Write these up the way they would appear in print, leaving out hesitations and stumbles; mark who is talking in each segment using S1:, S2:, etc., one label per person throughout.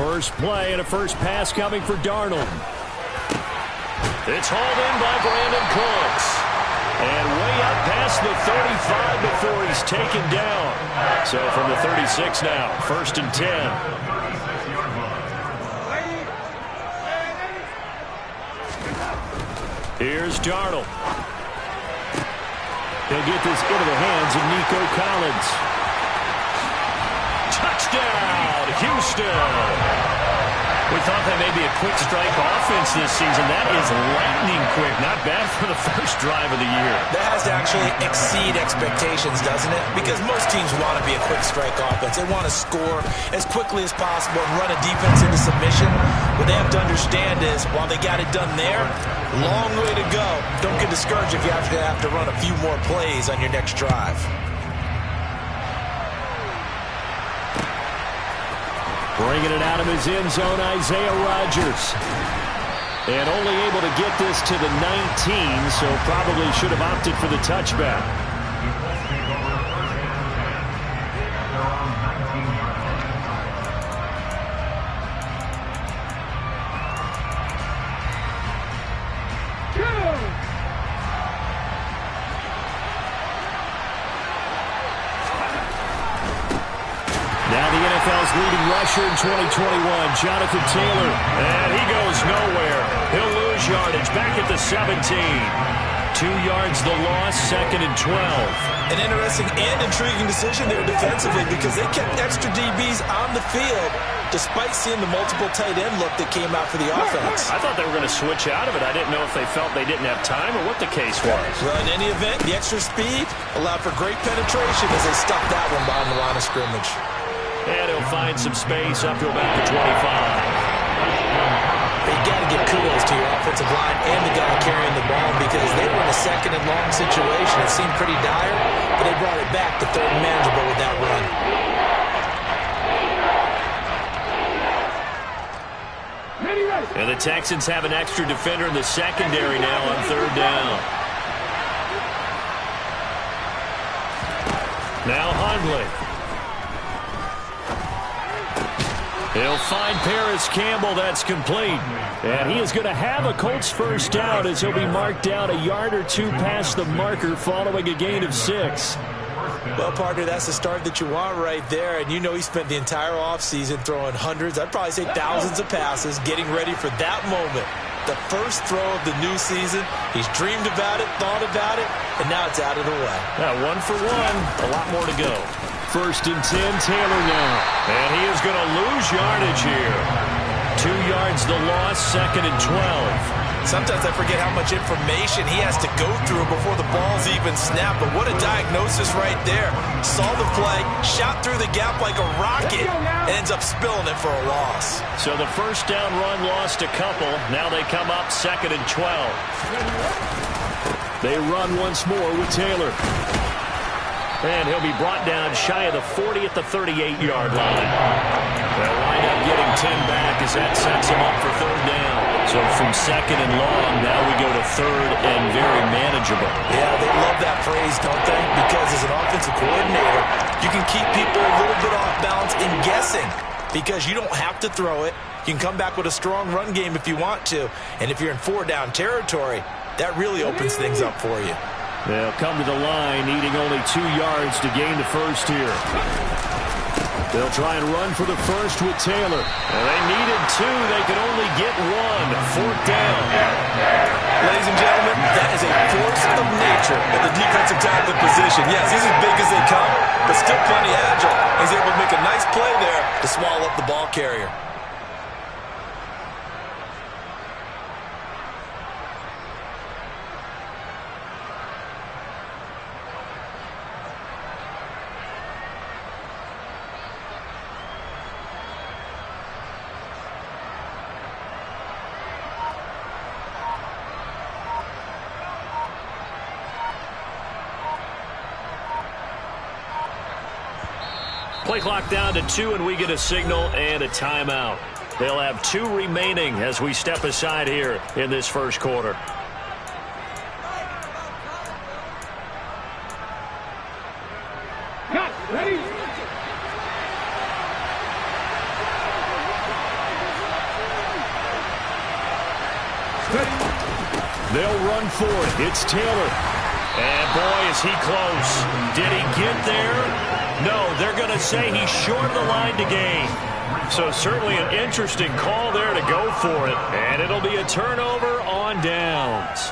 S1: First play and a first pass coming for Darnold. It's hauled in by Brandon Cooks. And way up past the 35 before he's taken down. So from the 36 now, 1st and 10. Here's Darnold. He'll get this into the hands of Nico Collins. Touchdown, Houston. We thought that may be a quick strike offense this season. That is lightning quick. Not bad for the first drive of the year.
S2: That has to actually exceed expectations, doesn't it? Because most teams want to be a quick strike offense. They want to score as quickly as possible and run a defense into submission. What they have to understand is, while they got it done there, long way to go. Don't get discouraged if you have to run a few more plays on your next drive.
S1: Bringing it out of his end zone, Isaiah Rodgers. And only able to get this to the 19, so probably should have opted for the touchback. NFL's leading rusher in 2021, Jonathan Taylor. And he goes nowhere. He'll lose yardage back at the 17. 2 yards the loss, 2nd and 12.
S2: An interesting and intriguing decision there defensively because they kept extra DBs on the field despite seeing the multiple tight end look that came out for the offense.
S1: I thought they were going to switch out of it. I didn't know if they felt they didn't have time or what the case was.
S2: Well, in any event, the extra speed allowed for great penetration as they stuck that one behind the line of scrimmage.
S1: And he'll find some space up to about the 25.
S2: But you got to give kudos to your offensive line and the guy carrying the ball because they were in a 2nd and long situation. It seemed pretty dire, but they brought it back to 3rd and manageable with that run.
S1: And the Texans have an extra defender in the secondary now on 3rd down. Now Hundley. He'll find Paris Campbell. That's complete. And he is going to have a Colts first down as he'll be marked down a yard or 2 past the marker following a gain of 6.
S2: Well, partner, that's the start that you want right there. And you know he spent the entire offseason throwing hundreds, I'd probably say thousands of passes, getting ready for that moment. The first throw of the new season. He's dreamed about it, thought about it, and now it's out of the way.
S1: Yeah, 1 for 1. A lot more to go. 1st and 10, Taylor now. And he is going to lose yardage here. 2 yards the loss, 2nd and 12.
S2: Sometimes I forget how much information he has to go through before the ball's even snapped. But what a diagnosis right there. Saw the play, shot through the gap like a rocket, and ends up spilling it for a loss.
S1: So the first down run lost a couple. Now they come up 2nd and 12. They run once more with Taylor. And he'll be brought down shy of the 40 at the 38-yard line. They'll wind up getting 10 back as that sets him up for 3rd down. So from 2nd and long, now we go to 3rd and very manageable.
S2: Yeah, they love that phrase, don't they? Because as an offensive coordinator, you can keep people a little bit off balance in guessing because you don't have to throw it. You can come back with a strong run game if you want to. And if you're in 4-down territory, that really opens things up for you.
S1: They'll come to the line, needing only 2 yards to gain the first here. They'll try and run for the first with Taylor. And they needed 2. They could only get 1. 4th down.
S2: Ladies and gentlemen, that is a force of nature at the defensive tackle position. Yes, he's as big as they come, but still plenty agile. He's able to make a nice play there to swallow up the ball carrier.
S1: Play clock down to 2, and we get a signal and a timeout. They'll have 2 remaining as we step aside here in this first quarter. They'll run for it. It's Taylor. And boy, is he close. Did he get there? No, they're going to say he's short of the line to gain. So certainly an interesting call there to go for it. And it'll be a turnover on downs.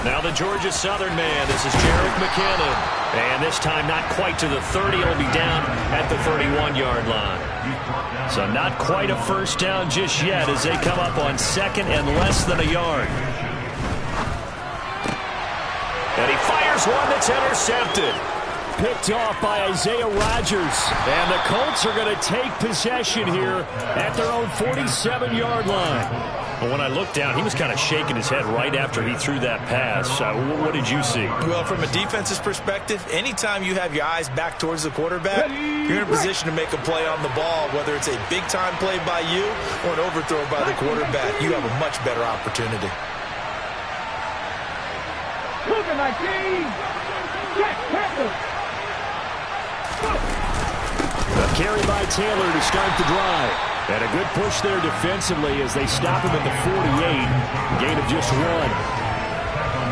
S1: Now the Georgia Southern man. This is Jarek McKinnon. And this time not quite to the 30. It'll be down at the 31-yard line. So not quite a first down just yet as they come up on second and less than a yard. And he fires one that's intercepted. Picked off by Isaiah Rodgers. And the Colts are going to take possession here at their own 47-yard line. But when I looked down, he was kind of shaking his head right after he threw that pass. What did you see?
S2: Well, from a defense's perspective, anytime you have your eyes back towards the quarterback, you're in a position to make a play on the ball, whether it's a big-time play by you or an overthrow by the quarterback. You have a much better opportunity.
S3: Looking like
S1: A carry by Taylor to start the drive. And a good push there defensively as they stop him at the 48. Gain of just one.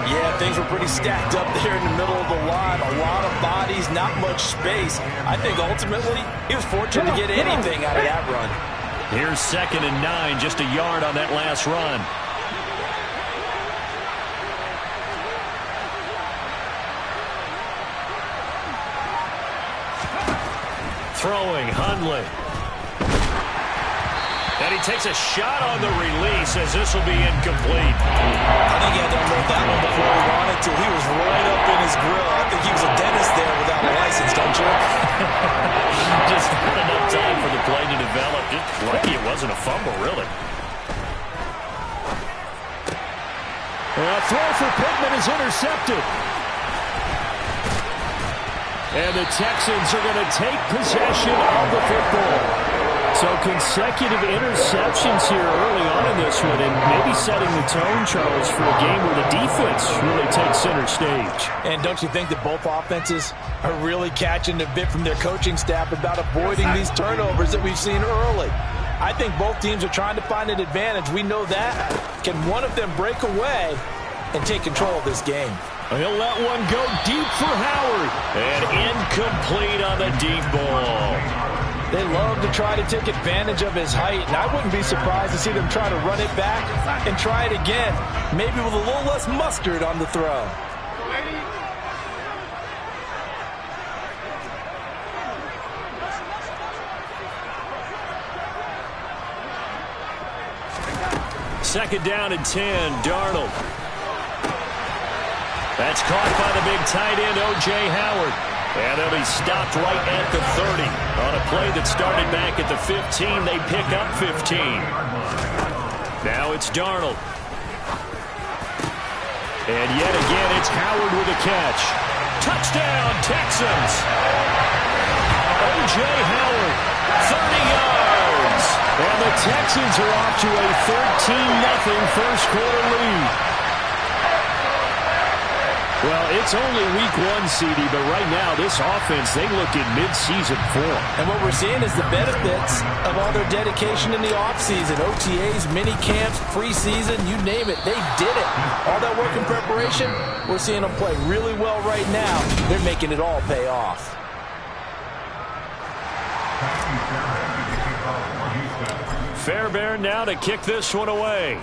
S2: Yeah, things were pretty stacked up there in the middle of the line. A lot of bodies, not much space. I think ultimately he was fortunate to get anything out of that run.
S1: Here's 2nd and 9, just a yard on that last run. Throwing, Hundley. And he takes a shot on the release as this will be incomplete.
S2: I think he had to unload that one before he wanted to. He was right up in his grill. I think he was a dentist there without a license, don't you?
S1: Just not enough time for the play to develop. Just lucky it wasn't a fumble, really. A throw for Pittman is intercepted. And the Texans are going to take possession of the football. So consecutive interceptions here early on in this one, and maybe setting the tone, Charles, for a game where the defense really takes center stage.
S2: And don't you think that both offenses are really catching a bit from their coaching staff about avoiding these turnovers that we've seen early? I think both teams are trying to find an advantage. We know that. Can one of them break away and take control of this game?
S1: He'll let one go deep for Howard. And incomplete on the deep ball.
S2: They love to try to take advantage of his height, and I wouldn't be surprised to see them try to run it back and try it again, maybe with a little less mustard on the throw.
S1: Second down and 10, Darnold. That's caught by the big tight end, O.J. Howard. And they'll be stopped right at the 30. On a play that started back at the 15, they pick up 15. Now it's Darnold. And yet again, it's Howard with a catch. Touchdown, Texans! O.J. Howard, 30 yards. And the Texans are off to a 13-0 first quarter lead. Well, it's only week 1, CD, but right now this offense, they look in mid-season form.
S2: And what we're seeing is the benefits of all their dedication in the offseason. OTAs, mini camps, preseason, you name it, they did it. All that work in preparation, we're seeing them play really well right now. They're making it all pay off.
S1: Fairbairn now to kick this one away.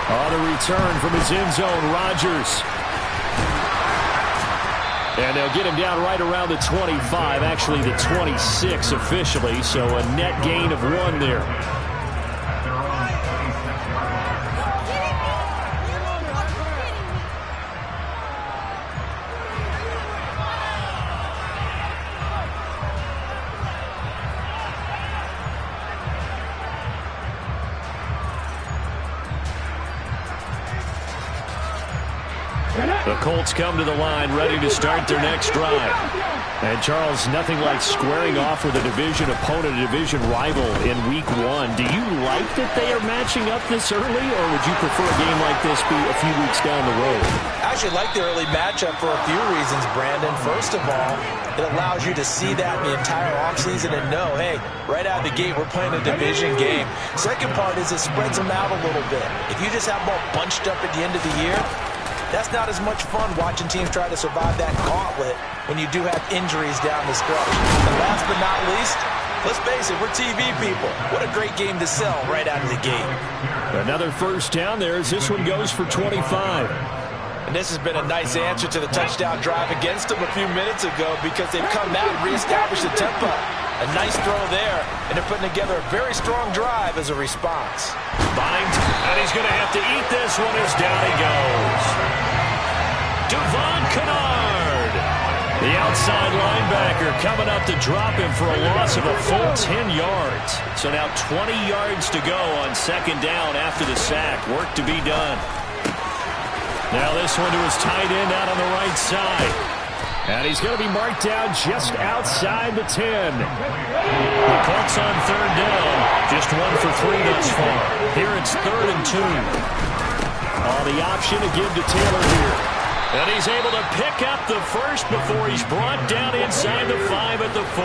S1: On the return from his end zone, Rodgers. And they'll get him down right around the 25, actually the 26 officially, so a net gain of 1 there. The Colts come to the line ready to start their next drive. And, Charles, nothing like squaring off with a division opponent, a division rival in week 1. Do you like that they are matching up this early, or would you prefer a game like this be a few weeks down the road?
S2: I actually like the early matchup for a few reasons, Brandon. First of all, it allows you to see that the entire offseason and know, hey, right out of the gate, we're playing a division game. Second part is it spreads them out a little bit. If you just have them all bunched up at the end of the year, that's not as much fun watching teams try to survive that gauntlet when you do have injuries down the stretch. And last but not least, let's face it, we're TV people. What a great game to sell right out of the gate.
S1: Another first down there as this one goes for 25.
S2: And this has been a nice answer to the touchdown drive against them a few minutes ago because they've come out and reestablished the tempo. A nice throw there, and they're putting together a very strong drive as a response.
S1: Bind, and he's going to have to eat this one as down he goes. Devon Kennard, the outside linebacker, coming up to drop him for a loss of a full 10 yards. So now 20 yards to go on second down after the sack. Work to be done. Now this one to his tight end out on the right side. And he's going to be marked down just outside the 10. The Colts on third down. Just 1 for 3 thus far. Here it's 3rd and 2. The option to give to Taylor here. And he's able to pick up the first before he's brought down inside the 5 at the 4.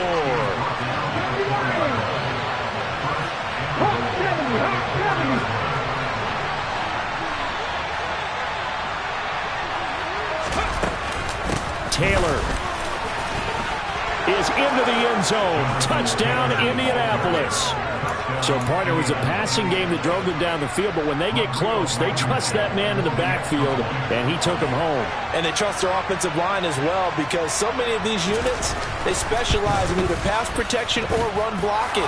S1: Taylor is into the end zone. Touchdown, Indianapolis. So, partner, was a passing game that drove them down the field, but when they get close, they trust that man in the backfield, and he took them home.
S2: And they trust their offensive line as well because so many of these units, they specialize in either pass protection or run blocking.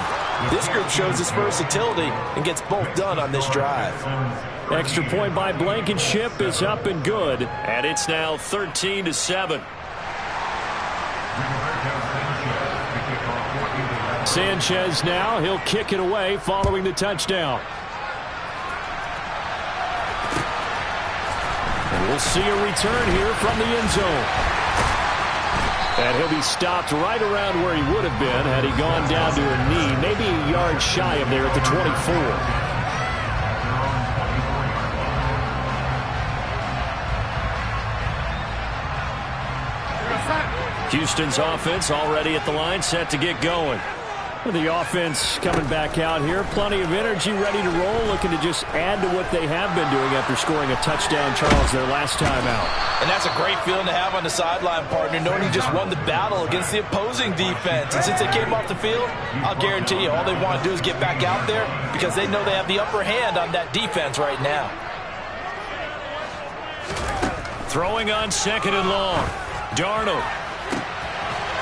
S2: This group shows its versatility and gets both done on this drive.
S1: Extra point by Blankenship is up and good, and it's now 13-7. Sanchez now, he'll kick it away following the touchdown. And we'll see a return here from the end zone. And he'll be stopped right around where he would have been had he gone down to a knee, maybe a yard shy of there at the 24. Houston's offense already at the line, set to get going. The offense coming back out here. Plenty of energy, ready to roll, looking to just add to what they have been doing after scoring a touchdown, Charles, their last time out.
S2: And that's a great feeling to have on the sideline, partner, knowing you just won the battle against the opposing defense. And since they came off the field, I'll guarantee you all they want to do is get back out there because they know they have the upper hand on that defense right now.
S1: Throwing on 2nd and long. Darnold.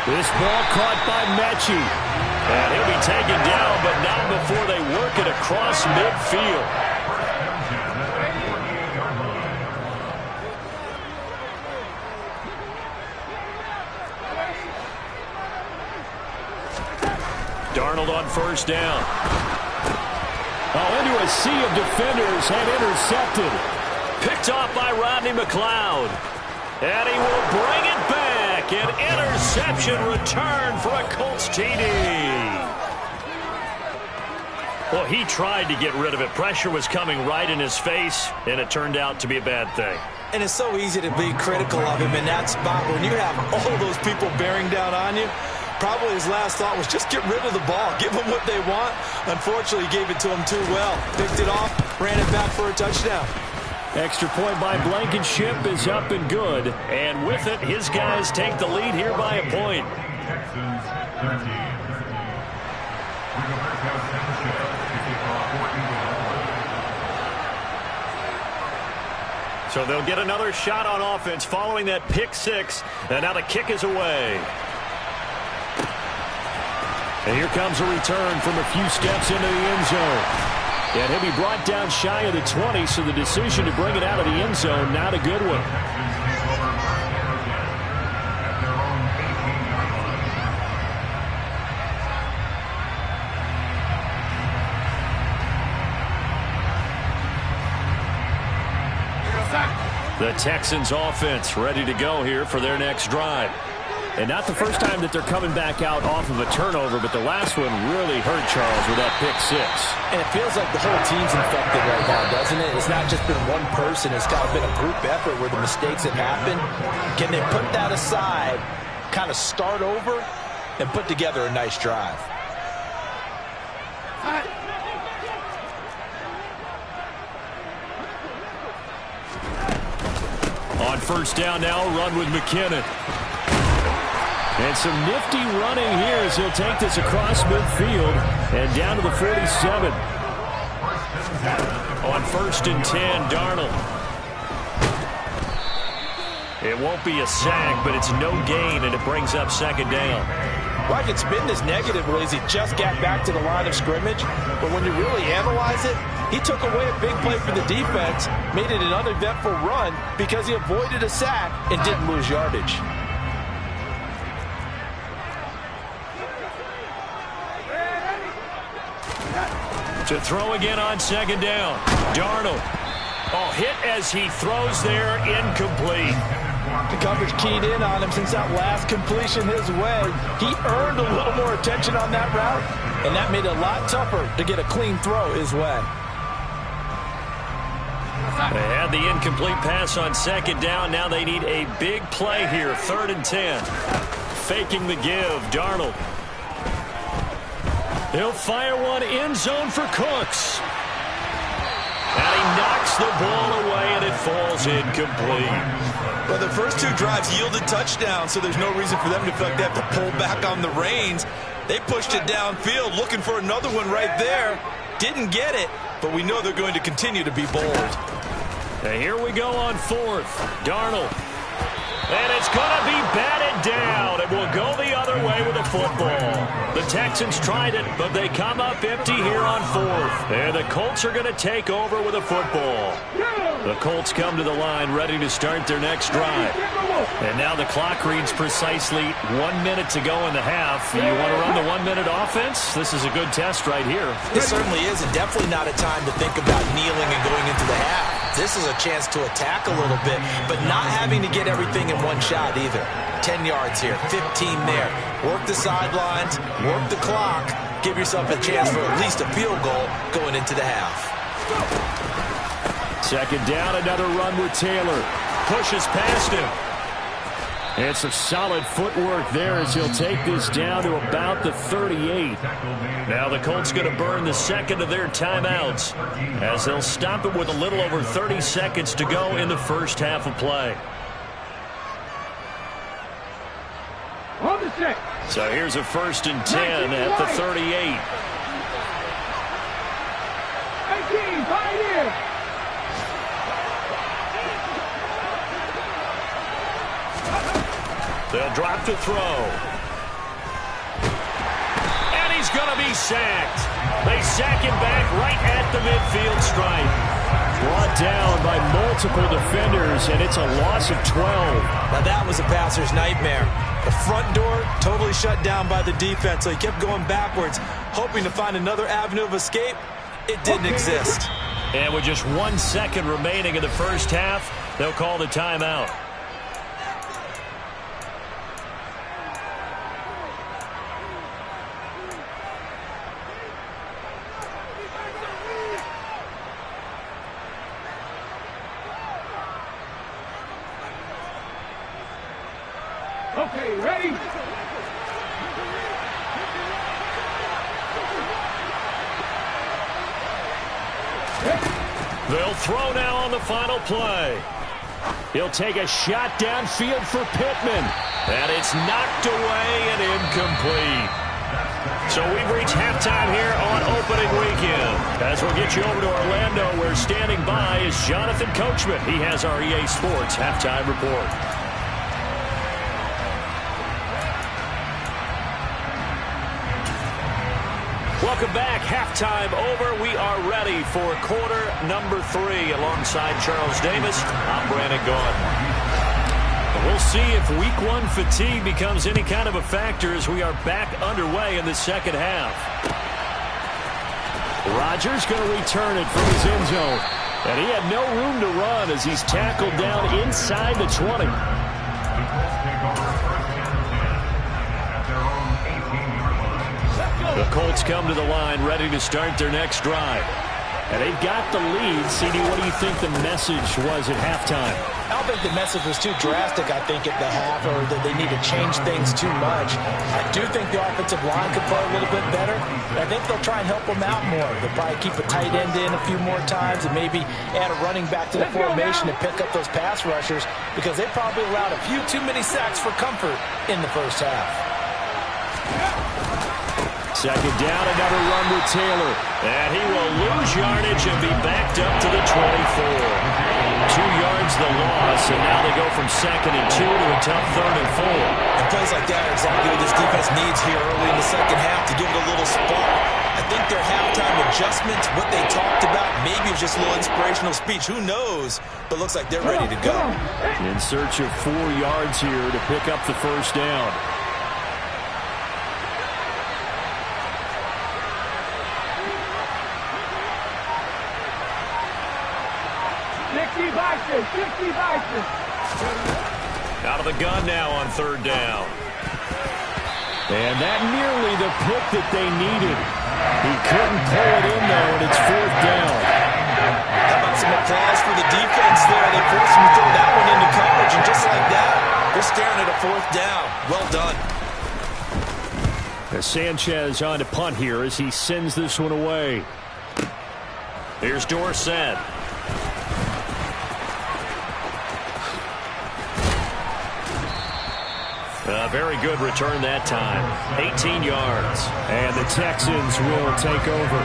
S1: This ball caught by Mechie. And he'll be taken down, but not before they work it across midfield. Darnold on first down. Into a sea of defenders and intercepted. Picked off by Rodney McLeod. And he will bring it back. An interception return for a Colts TD. Well, he tried to get rid of it. Pressure was coming right in his face, and it turned out to be a bad thing.
S2: And it's so easy to be critical of him in that spot when you have all those people bearing down on you. Probably his last thought was just get rid of the ball, give them what they want. Unfortunately, he gave it to them too well. Picked it off, ran it back for a touchdown.
S1: Extra point by Blankenship is up and good. And with it, his guys take the lead here by a point.
S3: Texans 13.
S1: So they'll get another shot on offense following that pick six. And now the kick is away. And here comes a return from a few steps into the end zone. And he'll be brought down shy of the 20, so the decision to bring it out of the end zone, not a good one. The Texans offense ready to go here for their next drive. And not the first time that they're coming back out off of a turnover, but the last one really hurt Charles with that pick six.
S2: And it feels like the whole team's infected right now, doesn't it? It's not just been one person. It's kind of been a group effort where the mistakes have happened. Can they put that aside, kind of start over, and put together a nice drive?
S1: On first down now, run with McKinnon. And some nifty running here as he'll take this across midfield and down to the 47. On first and 10, Darnold. It won't be a sack, but it's no gain, and it brings up second down.
S2: Well, I can spin this negatively as he just got back to the line of scrimmage. But when you really analyze it, he took away a big play for the defense, made it an uneventful run because he avoided a sack and didn't lose yardage.
S1: To throw again on second down. Darnold. Oh, hit as he throws there, incomplete.
S2: The coverage keyed in on him since that last completion his way. He earned a little more attention on that route, and that made it a lot tougher to get a clean throw his way.
S1: They had the incomplete pass on second down. Now they need a big play here, 3rd and 10. Faking the give, Darnold. He'll fire one end zone for Cooks. And he knocks the ball away, and it falls incomplete.
S2: Well, the first two drives yielded touchdowns, so there's no reason for them to feel like they have to pull back on the reins. They pushed it downfield, looking for another one right there. Didn't get it, but we know they're going to continue to be bold.
S1: And here we go on 4th. Darnold. And it's going to be batted down. It will go the other way with the football. The Texans tried it, but they come up empty here on 4th. And the Colts are going to take over with the football. The Colts come to the line ready to start their next drive. And now the clock reads precisely 1 minute to go in the half. You want to run the 1 minute offense? This is a good test right here.
S2: It certainly is, and definitely not a time to think about kneeling and going into the half. This is a chance to attack a little bit, but not having to get everything in one shot either. 10 yards here, 15 there. Work the sidelines, work the clock. Give yourself a chance for at least a field goal going into the half.
S1: Second down, another run with Taylor. Pushes past him. It's a solid footwork there as he'll take this down to about the 38. Now the Colts going to burn the second of their timeouts as they'll stop it with a little over 30 seconds to go in the first half of play. So here's a 1st and 10 at the 38. They'll drop to throw. And he's going to be sacked. They sack him back right at the midfield stripe. Brought down by multiple defenders, and it's a loss of 12.
S2: Now that was a passer's nightmare. The front door totally shut down by the defense, so he kept going backwards, hoping to find another avenue of escape. It didn't exist.
S1: And with just 1 second remaining in the first half, they'll call the timeout.
S3: Okay, ready?
S1: They'll throw now on the final play. He'll take a shot downfield for Pittman. And it's knocked away and incomplete. So we've reached halftime here on opening weekend. As we'll get you over to Orlando, where standing by is Jonathan Coachman. He has our EA Sports halftime report. Welcome back. Halftime over. We are ready for quarter number 3. Alongside Charles Davis, I'm Brandon Gaudin. We'll see if week 1 fatigue becomes any kind of a factor as we are back underway in the second half. Rodgers going to return it from his end zone. And he had no room to run as he's tackled down inside the 20. The Colts come to the line ready to start their next drive. And they've got the lead. CD, what do you think the message was at halftime?
S2: I don't think the message was too drastic, I think, at the half, or that they need to change things too much. I do think the offensive line could play a little bit better. I think they'll try and help them out more. They'll probably keep a tight end in a few more times and maybe add a running back to the formation to pick up those pass rushers, because they probably allowed a few too many sacks for comfort in the first half.
S1: Second down, another run with Taylor. And he will lose yardage and be backed up to the 24. 2 yards the loss, and now they go from 2nd and 2 to a tough 3rd and 4.
S2: And plays like that are exactly what this defense needs here early in the second half to give it a little spark. I think their halftime adjustments, what they talked about, maybe it was just a little inspirational speech. Who knows? But looks like they're ready to go.
S1: In search of 4 yards here to pick up the first down. Out of the gun now on 3rd down. And that nearly the pick that they needed. He couldn't pull it in, though, and it's 4th down.
S2: How about some applause for the defense there? They forced him to throw that one into coverage, and just like that, they're staring at a 4th down. Well done.
S1: Sanchez on to punt here as he sends this one away. Here's Dorsett. A very good return that time. 18 yards. And the Texans will take over.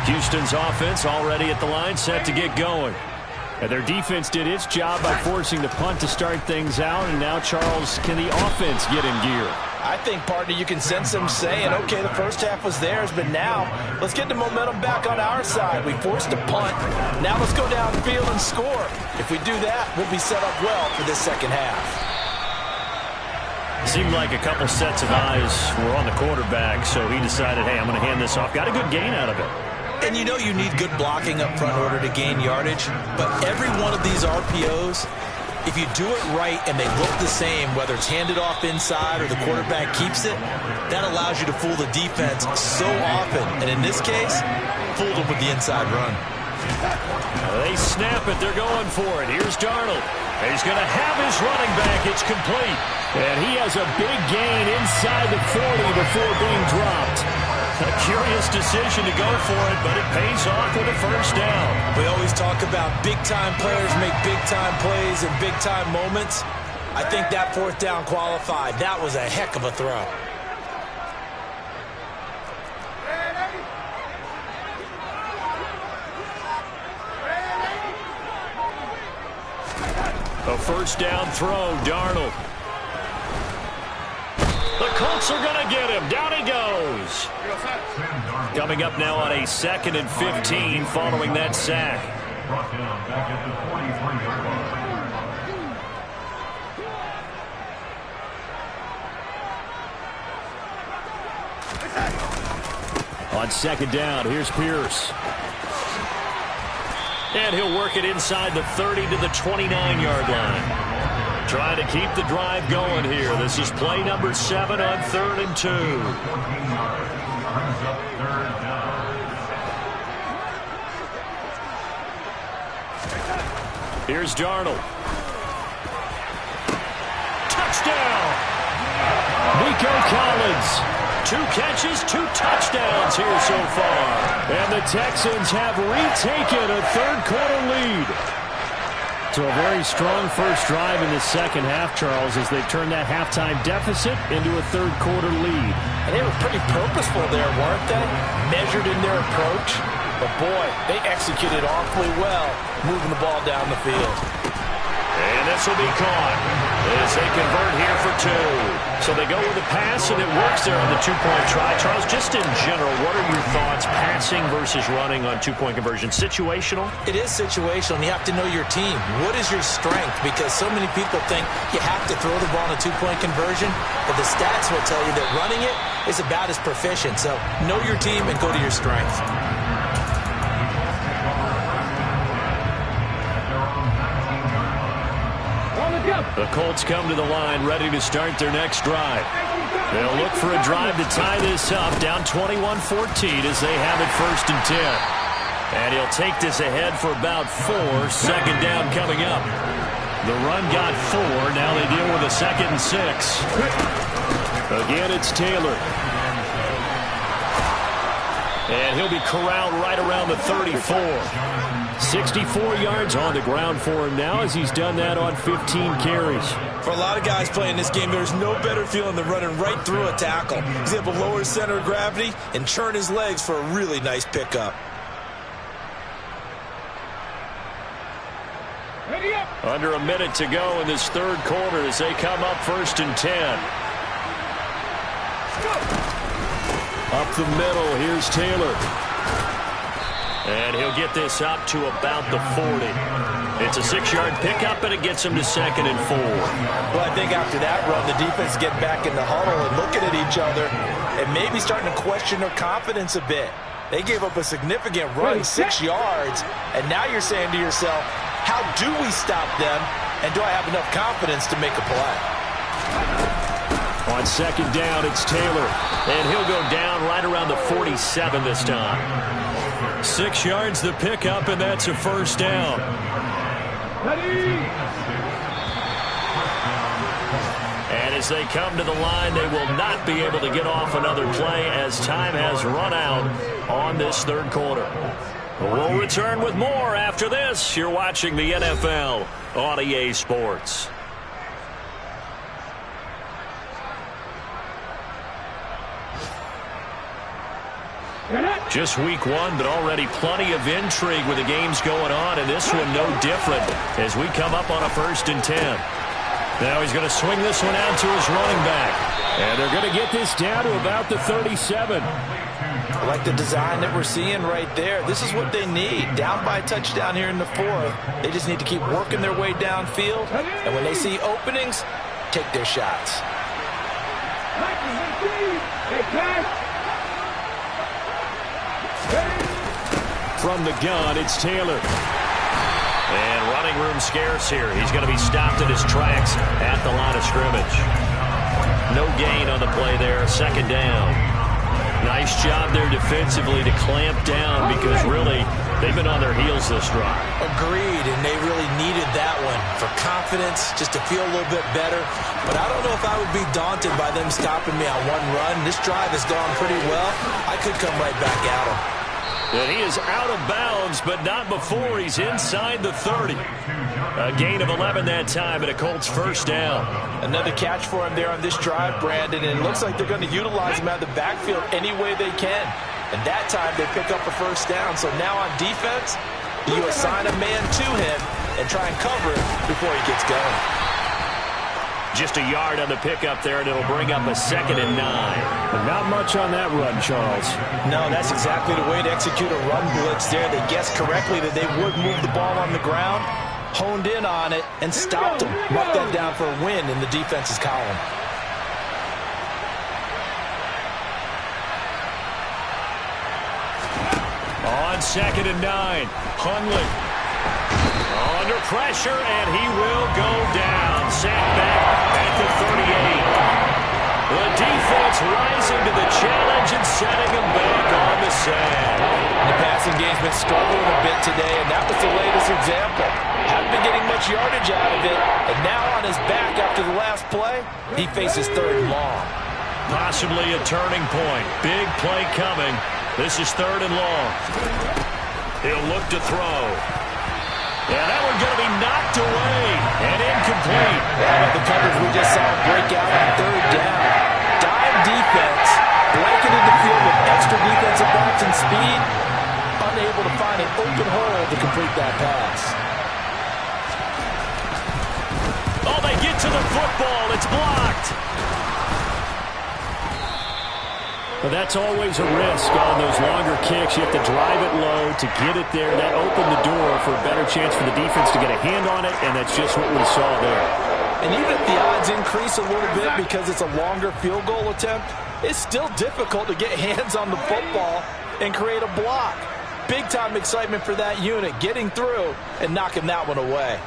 S1: Houston's offense already at the line, set to get going. And their defense did its job by forcing the punt to start things out. And now, Charles, can the offense get in gear?
S2: I think, partner, you can sense them saying, okay, the first half was theirs, but now let's get the momentum back on our side. We forced a punt. Now let's go downfield and score. If we do that, we'll be set up well for this second half.
S1: Seemed like a couple sets of eyes were on the quarterback, so he decided, hey, I'm going to hand this off. Got a good gain out of it.
S2: And you know you need good blocking up front in order to gain yardage, but every one of these RPOs, if you do it right and they look the same, whether it's handed off inside or the quarterback keeps it, that allows you to fool the defense so often. And in this case, fooled them with the inside run.
S1: They snap it. They're going for it. Here's Darnold. He's going to have his running back. It's complete. And he has a big gain inside the 40 before being dropped. A curious decision to go for it, but it pays off with a first down.
S2: We always talk about big-time players make big-time plays in big-time moments. I think that 4th down qualified. That was a heck of a throw.
S1: A first down throw, Darnold. The Colts are going to get him. Down he goes. Coming up now on a 2nd and 15 following that sack.
S3: Brought down back at the 43-yard line.
S1: On 2nd down, here's Pierce. And he'll work it inside the 30 to the 29-yard line. Trying to keep the drive going here. This is play number 7 on 3rd and 2.
S3: 14 yards. Brings up 3rd down.
S1: Here's Darnold. Touchdown! Nico Collins. 2 catches, 2 touchdowns here so far. And the Texans have retaken a third-quarter lead. So a very strong first drive in the second half, Charles, as they turn that halftime deficit into a third-quarter lead.
S2: And they were pretty purposeful there, weren't they? Measured in their approach. But, boy, they executed awfully well, moving the ball down the field.
S1: And this will be caught as they convert here for 2. So they go with a pass, and it works there on the 2-point try. Charles, just in general, what are your thoughts passing versus running on 2-point conversion? Situational?
S2: It is situational, and you have to know your team. What is your strength? Because so many people think you have to throw the ball in a 2-point conversion, but the stats will tell you that running it is about as proficient. So know your team and go to your strength.
S1: The Colts come to the line ready to start their next drive. They'll look for a drive to tie this up, down 21-14 as they have it 1st and 10. And he'll take this ahead for about 4, 2nd down coming up. The run got 4, now they deal with a 2nd and 6. Again, it's Taylor. And he'll be corralled right around the 34. 64 yards on the ground for him now as he's done that on 15 carries.
S2: For a lot of guys playing this game, there's no better feeling than running right through a tackle. He's able to lower his center of gravity and churn his legs for a really nice pickup.
S1: Under a minute to go in this third quarter as they come up 1st and 10. Up the middle, here's Taylor. And he'll get this up to about the 40. It's a 6-yard pickup, and it gets him to 2nd and 4.
S2: Well, I think after that run, the defense get back in the huddle and looking at each other and maybe starting to question their confidence a bit. They gave up a significant run, 6 yards, and now you're saying to yourself, how do we stop them, and do I have enough confidence to make a play?
S1: On 2nd down, it's Taylor, and he'll go down right around the 47 this time. 6 yards the pickup, and that's a 1st down. And as they come to the line, they will not be able to get off another play as time has run out on this third quarter. We'll return with more after this. You're watching the NFL on EA Sports. Just week 1, but already plenty of intrigue with the games going on, and this one no different as we come up on a 1st and 10. Now he's going to swing this one out to his running back, and they're going to get this down to about the 37.
S2: I like the design that we're seeing right there. This is what they need. Down by a touchdown here in the 4th. They just need to keep working their way downfield, and when they see openings, take their shots.
S1: From the gun, it's Taylor. And running room scarce here. He's going to be stopped in his tracks at the line of scrimmage. No gain on the play there. 2nd down. Nice job there defensively to clamp down because really they've been on their heels this drive.
S2: Agreed, and they really needed that one for confidence, just to feel a little bit better. But I don't know if I would be daunted by them stopping me on one run. This drive has gone pretty well. I could come right back at them.
S1: And he is out of bounds, but not before he's inside the 30. A gain of 11 that time, and a Colts 1st down.
S2: Another catch for him there on this drive, Brandon, and it looks like they're going to utilize him out of the backfield any way they can. And that time they pick up a 1st down. So now on defense, you assign a man to him and try and cover him before he gets going.
S1: Just a yard on the pickup there, and it'll bring up a 2nd and 9. But not much on that run, Charles.
S2: No, that's exactly the way to execute a run blitz there. They guessed correctly that they would move the ball on the ground, honed in on it, and stopped them. Marked that down for a win in the defense's column.
S1: On 2nd and 9, Hundley under pressure, and he will go down. Sacked back at the 38. The defense rising to the challenge and setting him back on the sand.
S2: The passing game's been struggling a bit today, and that was the latest example. Hadn't been getting much yardage out of it, and now on his back after the last play, he faces third and long.
S1: Possibly a turning point. Big play coming. This is third and long. He'll look to throw. Yeah, that one's going to be knocked away and incomplete.
S2: The coverage we just saw break out on third down. Dive defense, blanketed the field with extra defensive backs and speed, unable to find an open hole to complete that pass.
S1: Oh, they get to the football. It's blocked. But that's always a risk on those longer kicks. You have to drive it low to get it there. That opened the door for a better chance for the defense to get a hand on it, and that's just what we saw there.
S2: And even if the odds increase a little bit because it's a longer field goal attempt, it's still difficult to get hands on the football and create a block. Big-time excitement for that unit, getting through and knocking that one away.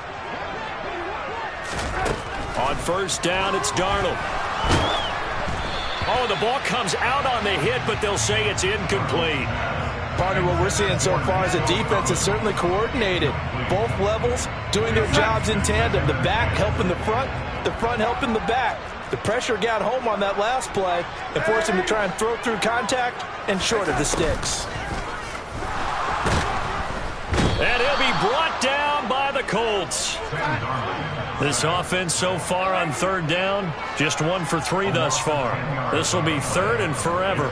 S1: On first down, it's Darnold. Oh, the ball comes out on the hit, but they'll say it's incomplete.
S2: Partner, what we're seeing so far is the defense is certainly coordinated. Both levels doing their jobs in tandem. The back helping the front helping the back. The pressure got home on that last play and forced him to try and throw through contact and short of the sticks.
S1: And he'll be brought down by the Colts. This offense so far on third down, just 1 for 3 thus far. This will be third and forever.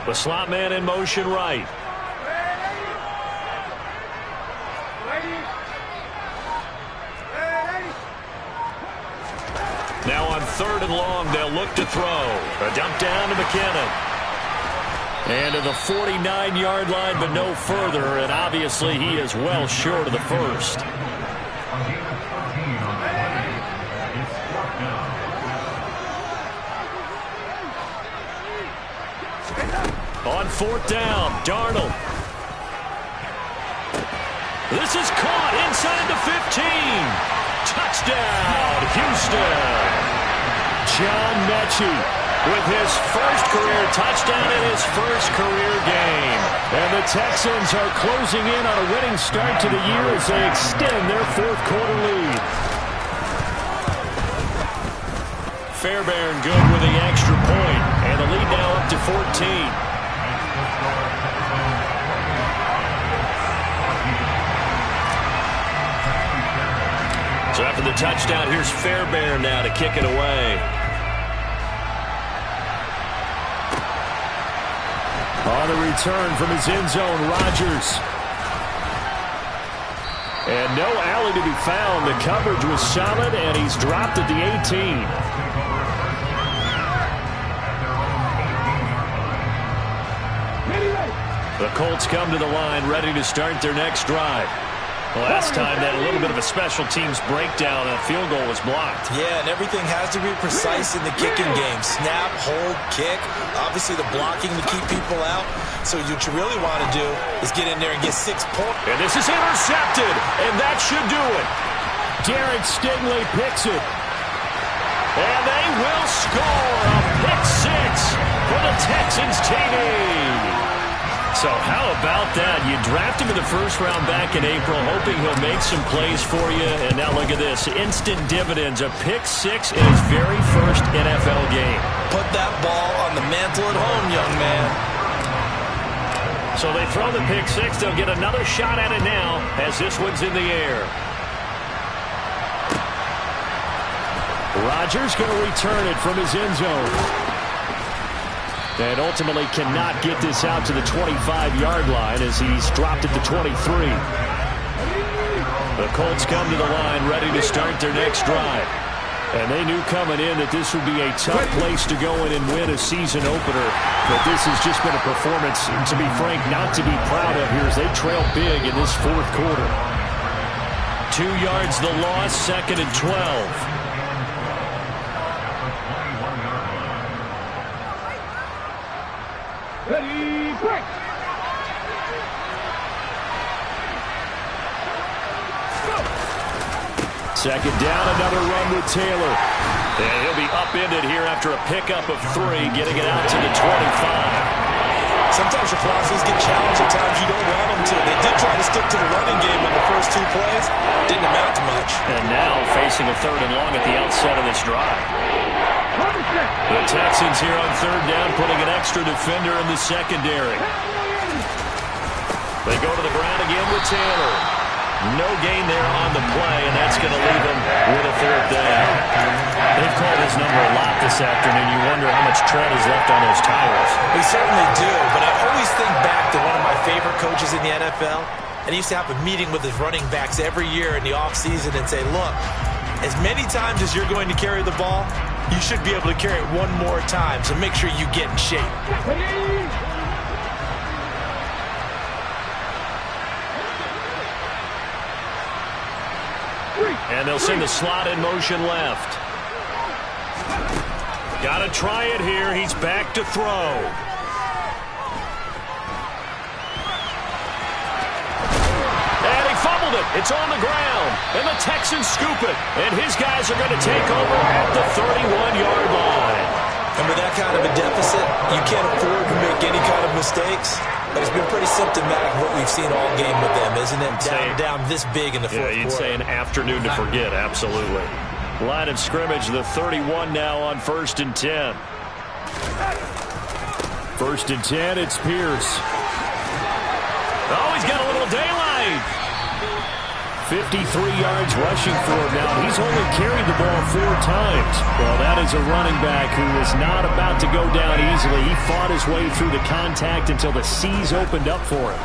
S1: The slot man in motion right. Now on third and long, they'll look to throw. A dump down to McKinnon. And to the 49-yard line, but no further. And obviously, he is well short of the first. On fourth down, Darnold. This is caught inside the 15. Touchdown, Houston. John Mechie with his first career touchdown in his first career game. And the Texans are closing in on a winning start to the year as they extend their fourth quarter lead. Fairbairn good with the extra point, and the lead now up to 14. So after the touchdown, here's Fairbairn now to kick it away. On the return from his end zone, Rodgers. And no alley to be found. The coverage was solid, and he's dropped at the 18. The Colts come to the line, ready to start their next drive. Last time, that a little bit of a special teams breakdown, and a field goal was blocked.
S2: Yeah, and everything has to be precise in the kicking game. Snap, hold, kick. Obviously, the blocking to keep people out. So what you really want to do is get in there and get 6 points.
S1: And this is intercepted, and that should do it. Derek Stingley picks it. And they will score a pick 6 for the Texans TD. So how about that? You draft him in the first round back in April, hoping he'll make some plays for you. And now look at this. Instant dividends. A pick 6 in his very first NFL game.
S2: Put that ball on the mantle at home, young man.
S1: So they throw the pick 6. They'll get another shot at it now as this one's in the air. Rodgers going to return it from his end zone. And ultimately cannot get this out to the 25-yard line as he's dropped at the 23. The Colts come to the line ready to start their next drive. And they knew coming in that this would be a tough place to go in and win a season opener. But this has just been a performance, to be frank, not to be proud of here as they trail big in this fourth quarter. 2 yards the loss, second and 12.
S3: Ready, break.
S1: Second down, another run with Taylor. And he'll be upended here after a pickup of 3, getting it out to the 25.
S2: sometimes your philosophies get challenged at times you don't want them to. They did try to stick to the running game on the first 2 plays. Didn't amount to much.
S1: And now facing a 3rd and long at the outset of this drive. The Texans here on 3rd down, putting an extra defender in the secondary. They go to the ground again with Taylor. No gain there on the play, and that's going to leave him with a 4th down. They've called his number a lot this afternoon. You wonder how much tread is left on those tires.
S2: We certainly do, but I always think back to one of my favorite coaches in the NFL, and he used to have a meeting with his running backs every year in the offseason and say, look, as many times as you're going to carry the ball, you should be able to carry it one more time, so make sure you get in shape.
S1: And they'll send the slot in motion left. Got to try it here. He's back to throw. And he fumbled it. It's on the ground. And the Texans scoop it. And his guys are going to take over at the 31-yard line.
S2: And with that kind of a deficit, you can't afford to make any kind of mistakes. But it's been pretty symptomatic of what we've seen all game with them, isn't it? Down this big in the fourth quarter.
S1: You'd say an afternoon to forget, absolutely. Line of scrimmage, the 31 now on 1st and 10. 1st and 10, it's Pierce. Oh, he's got a little daylight. 53 yards rushing for him now. He's only carried the ball 4 times. Well, that is a running back who was not about to go down easily. He fought his way through the contact until the seas opened up for him.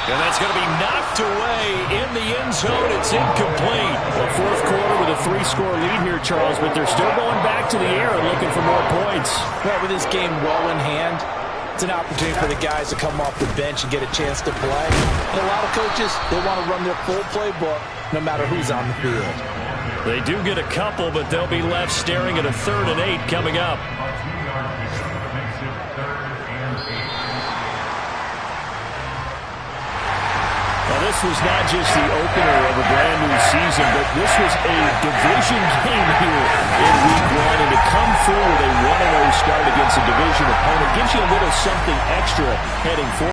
S1: And that's going to be knocked away in the end zone. It's incomplete. The 4th quarter with a 3-score lead here, Charles, but they're still going back to the air and looking for more points.
S4: Well, with this game well in hand, it's an opportunity for the guys to come off the bench and get a chance to play. And a lot of coaches, they want to run their full playbook no matter who's on the field.
S1: They do get a couple, but they'll be left staring at a 3rd and 8 coming up. Now, this was not just the opener of a brand new season, but this was a division game here in week 1. And to come through with a 1-0 start against a division opponent gives you a little something extra heading forward.